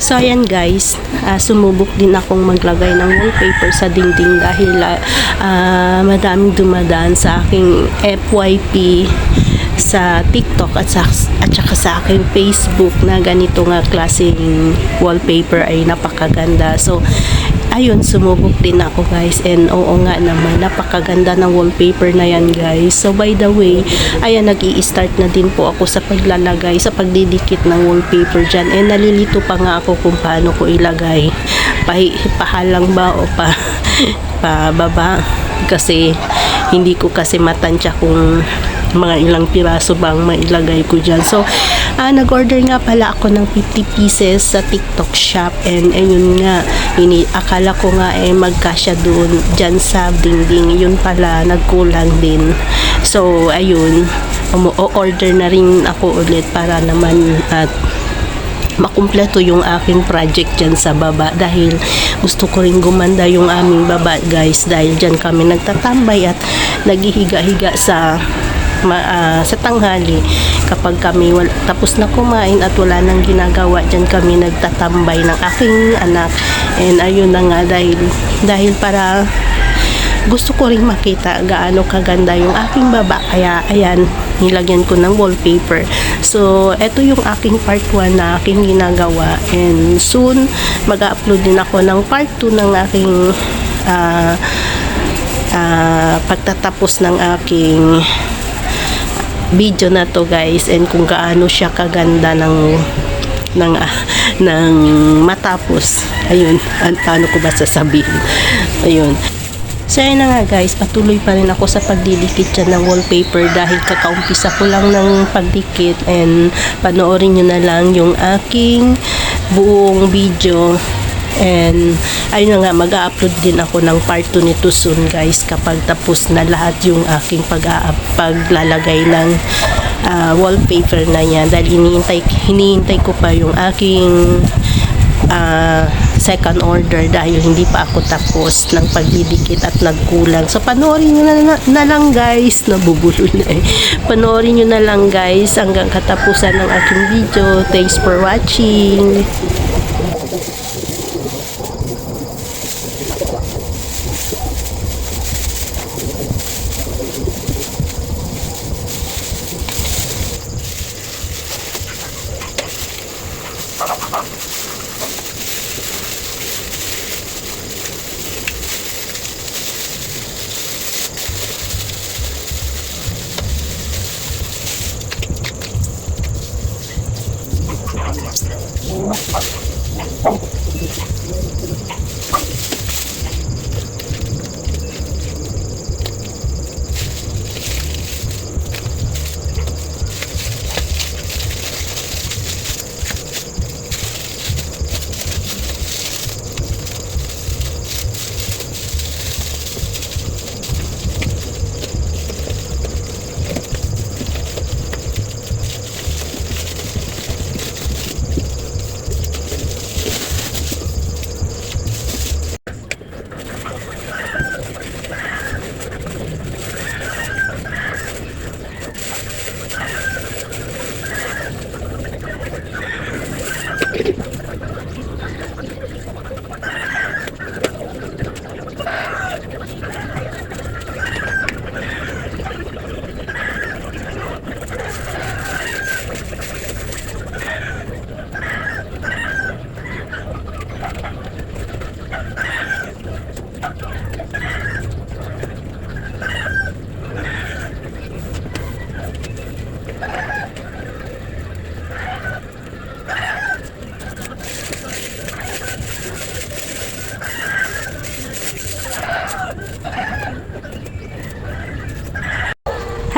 So ayan guys, sumubok din akong maglagay ng wallpaper sa dingding dahil madaming dumadaan sa aking FYP sa TikTok at saka sa aking Facebook na ganito nga klaseng wallpaper ay napakaganda. So ayun, sumubok din ako guys, and oo nga naman, napakaganda ng wallpaper na yan guys. So by the way, ayan, nag-i-start na din po ako sa paglalagay, sa pagdidikit ng wallpaper dyan, and nalilito pa nga ako kung paano ko ilagay, pahalang ba o pababa, kasi hindi ko kasi matansya kung mga ilang piraso bang mailagay ko dyan. So nag-order nga pala ako ng 50 pieces sa TikTok shop, and ayun nga, akala ko nga magkasya doon dyan sa dingding, yun pala nagkulang din. So ayun, order na rin ako ulit para naman at makumpleto yung aking project dyan sa baba, dahil gusto ko rin gumanda yung aming baba guys, dahil dyan kami nagtatambay at naghihiga-higa sa tanghali. Kapag kami tapos na kumain at wala nang ginagawa, dyan kami nagtatambay ng aking anak. And ayun na nga, dahil para gusto ko rin makita gaano kaganda yung aking baba, kaya ayan, nilagyan ko ng wallpaper. So eto yung aking part 1 na aking ginagawa, and soon mag-upload din ako ng part 2 ng aking pagtatapos ng aking video na to guys, and kung gaano siya kaganda ng matapos. Ayun, paano ko ba sasabihin? Ayun. So ayun na nga guys, patuloy pa rin ako sa pagdidikit dyan ng wallpaper, dahil kakaumpisa ko lang ng pagdikit, and panoorin nyo na lang yung aking buong video. And ayun na nga, mag-upload din ako ng part 2 nito soon guys, kapag tapos na lahat yung aking paglalagay ng wallpaper na yan, dahil hinihintay ko pa yung aking second order, dahil hindi pa ako tapos ng pagdidikit at nagkulang. So panoorin nyo na lang guys, nabubulol na panoorin nyo na lang guys hanggang katapusan ng aking video. Thanks for watching.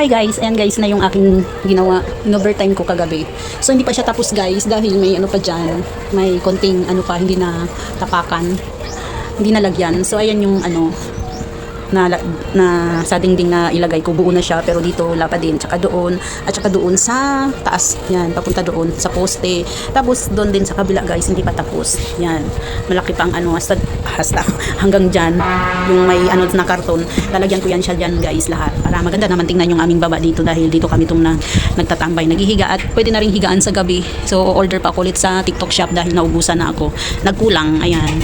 Hi guys, ayan guys na yung aking ginawa, in-overtime ko kagabi. So hindi pa siya tapos guys, dahil may ano pa dyan, may konting ano pa, hindi na tapakan, hindi nalagyan. So ayan yung ano, na sa dingding na ilagay ko, buo na siya, pero dito wala pa din. Tsaka doon, at tsaka doon sa taas, yan, papunta doon sa poste. Tapos doon din sa kabila guys, hindi pa tapos. Yan, malaki pang ano, hasta hanggang dyan, yung may ano na karton, lalagyan ko yan siya dyan guys lahat. Para maganda naman tingnan yung aming baba dito dahil dito kami nagtatambay, naghihiga at pwede na rin higaan sa gabi. So order pa ako ulit sa TikTok shop dahil naubusan na ako. Nagkulang, ayan.